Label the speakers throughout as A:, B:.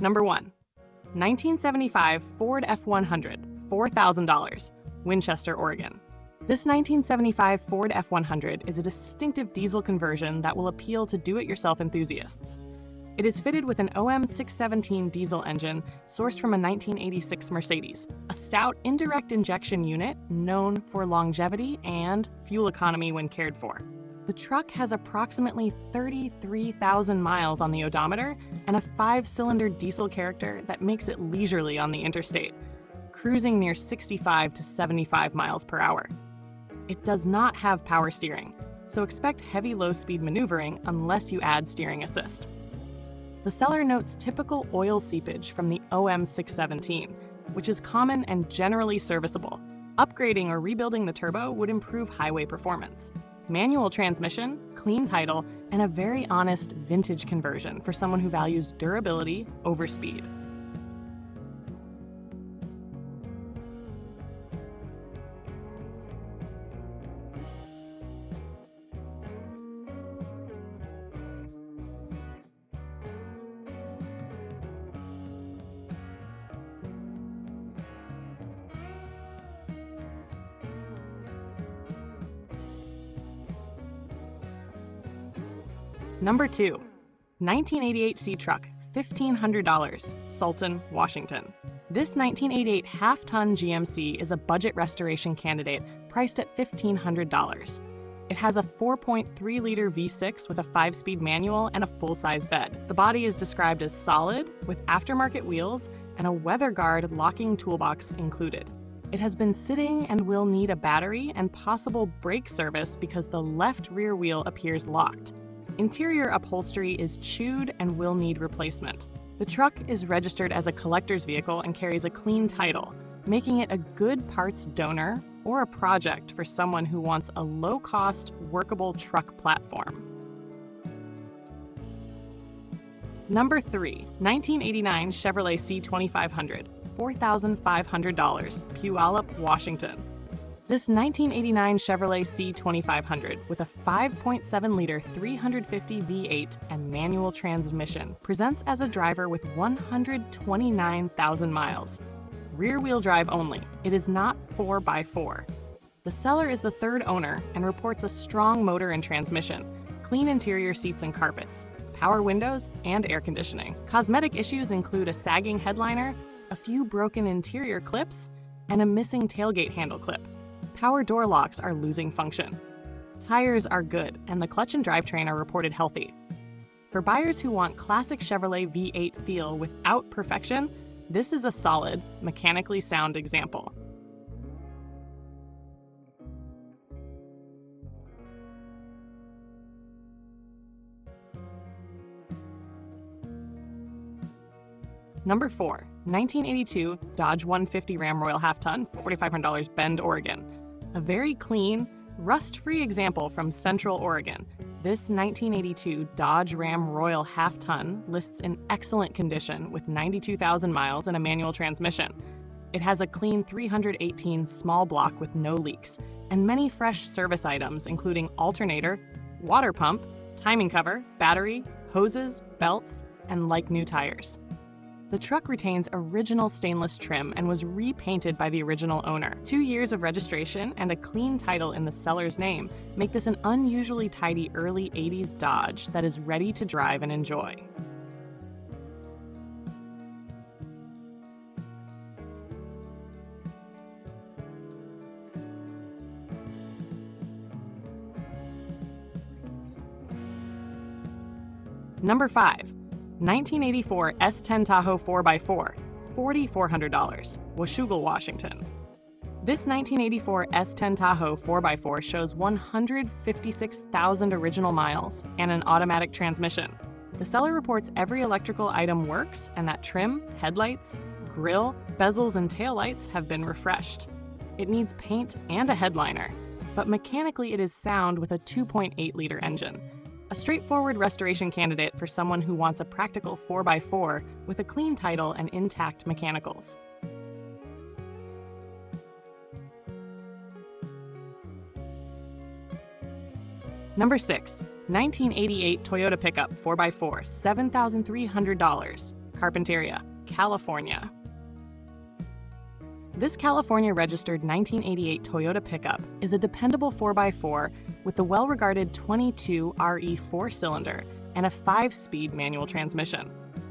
A: Number 1. 1975 Ford F100, $4,000, Winchester, Oregon. This 1975 Ford F100 is a distinctive diesel conversion that will appeal to do-it-yourself enthusiasts. It is fitted with an OM 617 diesel engine sourced from a 1986 Mercedes, a stout indirect injection unit known for longevity and fuel economy when cared for. The truck has approximately 33,000 miles on the odometer and a 5-cylinder diesel character that makes it leisurely on the interstate, cruising near 65 to 75 miles per hour. It does not have power steering, so expect heavy low-speed maneuvering unless you add steering assist. The seller notes typical oil seepage from the OM 617, which is common and generally serviceable. Upgrading or rebuilding the turbo would improve highway performance. Manual transmission, clean title, and a very honest vintage conversion for someone who values durability over speed. Number 2. 1988 C Truck, $1,500, Sultan, Washington. This 1988 half-ton GMC is a budget restoration candidate priced at $1,500. It has a 4.3-liter V6 with a 5-speed manual and a full-size bed. The body is described as solid, with aftermarket wheels and a weather guard locking toolbox included. It has been sitting and will need a battery and possible brake service because the left rear wheel appears locked. Interior upholstery is chewed and will need replacement. The truck is registered as a collector's vehicle and carries a clean title, making it a good parts donor or a project for someone who wants a low-cost, workable truck platform. Number 3. 1989 Chevrolet C2500, $4,500, Puyallup, Washington. This 1989 Chevrolet C2500 with a 5.7-liter 350 V8 and manual transmission presents as a driver with 129,000 miles. Rear-wheel drive only. It is not 4x4. The seller is the third owner and reports a strong motor and transmission, clean interior seats and carpets, power windows, and air conditioning. Cosmetic issues include a sagging headliner, a few broken interior clips, and a missing tailgate handle clip. Power door locks are losing function. Tires are good, and the clutch and drivetrain are reported healthy. For buyers who want classic Chevrolet V8 feel without perfection, this is a solid, mechanically sound example. Number 4. 1982 Dodge 150 Ram Royal Half-Ton, $4,500, Bend, Oregon. A very clean, rust-free example from Central Oregon. This 1982 Dodge Ram Royal Half-Ton lists in excellent condition with 92,000 miles and a manual transmission. It has a clean 318 small block with no leaks, and many fresh service items including alternator, water pump, timing cover, battery, hoses, belts, and like-new tires. The truck retains original stainless trim and was repainted by the original owner. 2 years of registration and a clean title in the seller's name make this an unusually tidy early 80s Dodge that is ready to drive and enjoy. Number 5. 1984 S10 Tahoe 4x4, $4,400, Washougal, Washington. This 1984 S10 Tahoe 4x4 shows 156,000 original miles and an automatic transmission. The seller reports every electrical item works and that trim, headlights, grille, bezels, and taillights have been refreshed. It needs paint and a headliner, but mechanically it is sound with a 2.8-liter engine. A straightforward restoration candidate for someone who wants a practical 4x4 with a clean title and intact mechanicals. Number 6. 1988 Toyota Pickup 4x4, $7,300, Carpinteria, California. This California-registered 1988 Toyota pickup is a dependable 4x4 with the well-regarded 22 RE 4-cylinder and a 5-speed manual transmission.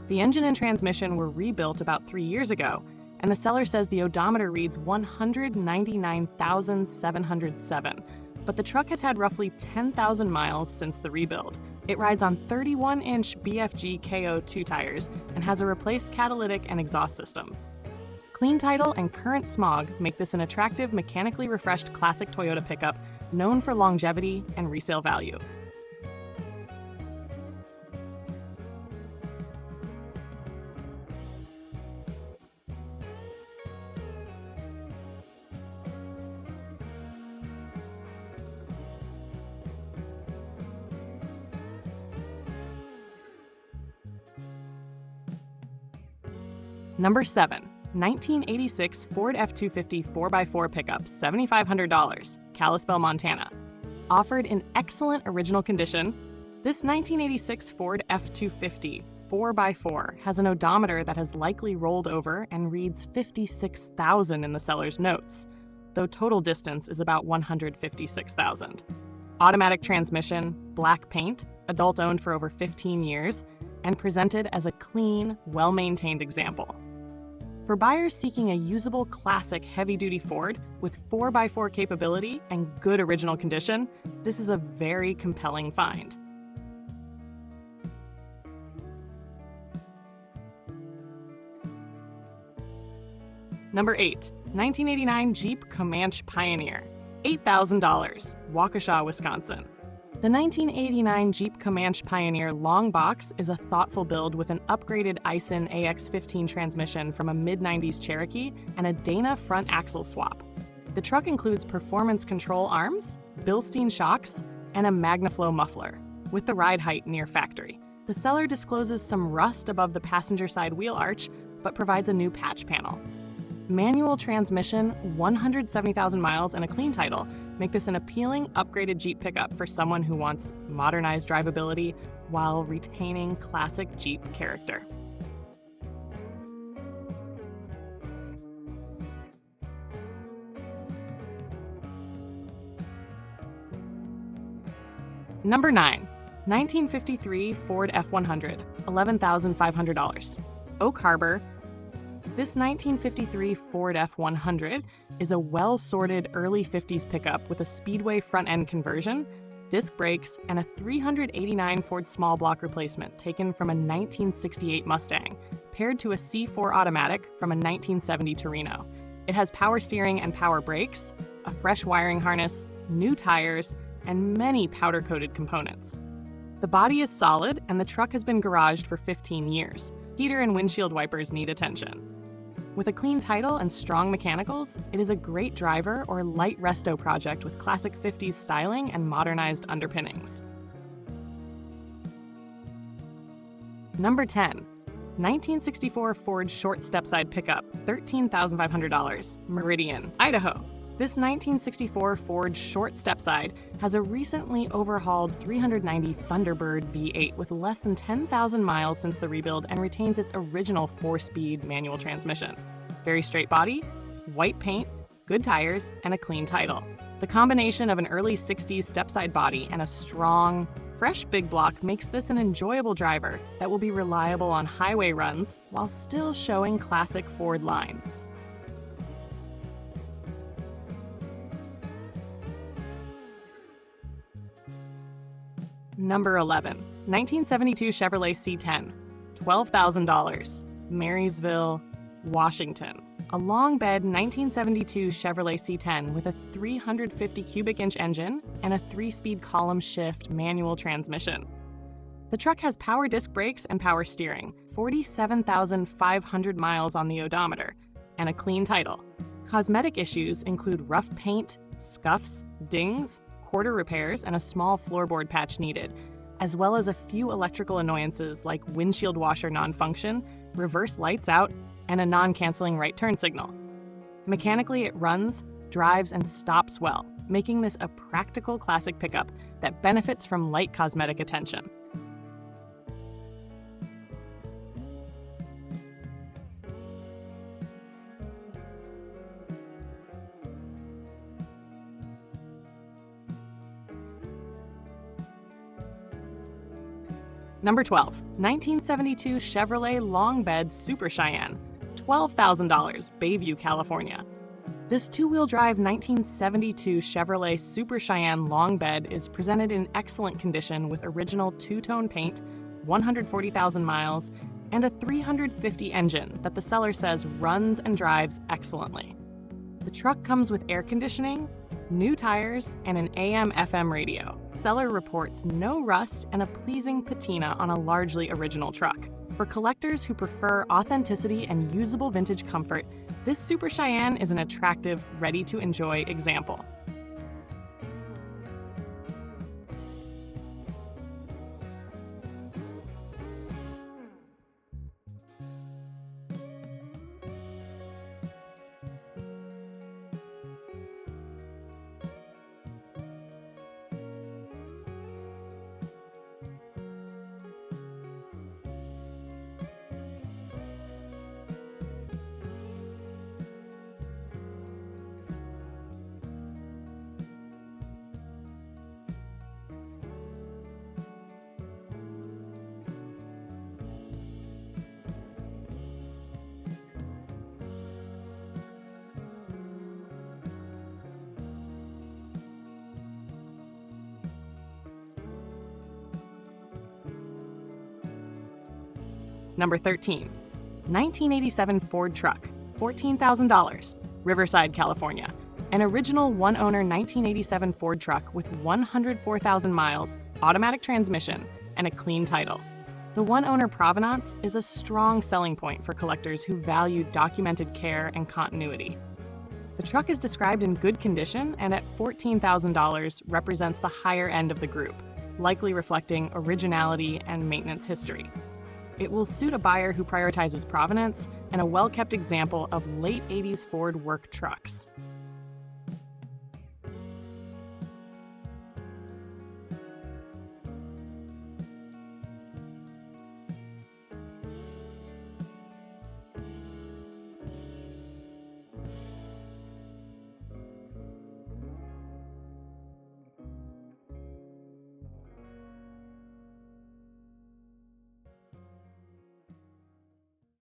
A: The engine and transmission were rebuilt about 3 years ago, and the seller says the odometer reads 199,707, but the truck has had roughly 10,000 miles since the rebuild. It rides on 31-inch BFG KO2 tires and has a replaced catalytic and exhaust system. Clean title and current smog make this an attractive, mechanically refreshed classic Toyota pickup known for longevity and resale value. Number 7. 1986 Ford F250 4x4 pickup, $7,500, Kalispell, Montana. Offered in excellent original condition, this 1986 Ford F250 4x4 has an odometer that has likely rolled over and reads 56,000 in the seller's notes, though total distance is about 156,000. Automatic transmission, black paint, adult owned for over 15 years, and presented as a clean, well-maintained example. For buyers seeking a usable classic heavy-duty Ford with 4x4 capability and good original condition, this is a very compelling find. Number 8. 1989 Jeep Comanche Pioneer, $8,000, Waukesha, Wisconsin. The 1989 Jeep Comanche Pioneer long box is a thoughtful build with an upgraded Aisin AX15 transmission from a mid-90s Cherokee and a Dana front axle swap. The truck includes performance control arms, Bilstein shocks, and a MagnaFlow muffler, with the ride height near factory. The seller discloses some rust above the passenger side wheel arch, but provides a new patch panel. Manual transmission, 170,000 miles, and a clean title make this an appealing, upgraded Jeep pickup for someone who wants modernized drivability while retaining classic Jeep character. Number 9. 1953 Ford F100, $11,500, Oak Harbor. This 1953 Ford F100 is a well-sorted early 50s pickup with a Speedway front-end conversion, disc brakes, and a 389 Ford small block replacement taken from a 1968 Mustang, paired to a C4 automatic from a 1970 Torino. It has power steering and power brakes, a fresh wiring harness, new tires, and many powder-coated components. The body is solid, and the truck has been garaged for 15 years. Heater and windshield wipers need attention. With a clean title and strong mechanicals, it is a great driver or light resto project with classic 50s styling and modernized underpinnings. Number 10. 1964 Ford short stepside pickup, $13,500, Meridian, Idaho. This 1964 Ford short stepside has a recently overhauled 390 Thunderbird V8 with less than 10,000 miles since the rebuild and retains its original 4-speed manual transmission. Very straight body, white paint, good tires, and a clean title. The combination of an early 60s stepside body and a strong, fresh big block makes this an enjoyable driver that will be reliable on highway runs while still showing classic Ford lines. Number 11. 1972 Chevrolet C10, $12,000, Marysville, Washington. A long bed 1972 Chevrolet C10 with a 350 cubic inch engine and a 3-speed column shift manual transmission. The truck has power disc brakes and power steering, 47,500 miles on the odometer, and a clean title. Cosmetic issues include rough paint, scuffs, dings, quarter repairs, and a small floorboard patch needed, as well as a few electrical annoyances like windshield washer non-function, reverse lights out, and a non-canceling right turn signal. Mechanically, it runs, drives, and stops well, making this a practical classic pickup that benefits from light cosmetic attention. Number 12, 1972 Chevrolet Long Bed Super Cheyenne, $12,000, Bayview, California. This two-wheel drive 1972 Chevrolet Super Cheyenne Long Bed is presented in excellent condition with original two-tone paint, 140,000 miles, and a 350 engine that the seller says runs and drives excellently. The truck comes with air conditioning, new tires, and an AM/FM radio. Seller reports no rust and a pleasing patina on a largely original truck. For collectors who prefer authenticity and usable vintage comfort, this Super Cheyenne is an attractive, ready-to-enjoy example. Number 13, 1987 Ford Truck, $14,000, Riverside, California. An original one-owner 1987 Ford truck with 104,000 miles, automatic transmission, and a clean title. The one-owner provenance is a strong selling point for collectors who value documented care and continuity. The truck is described in good condition and at $14,000 represents the higher end of the group, likely reflecting originality and maintenance history. It will suit a buyer who prioritizes provenance and a well-kept example of late 80s Ford work trucks.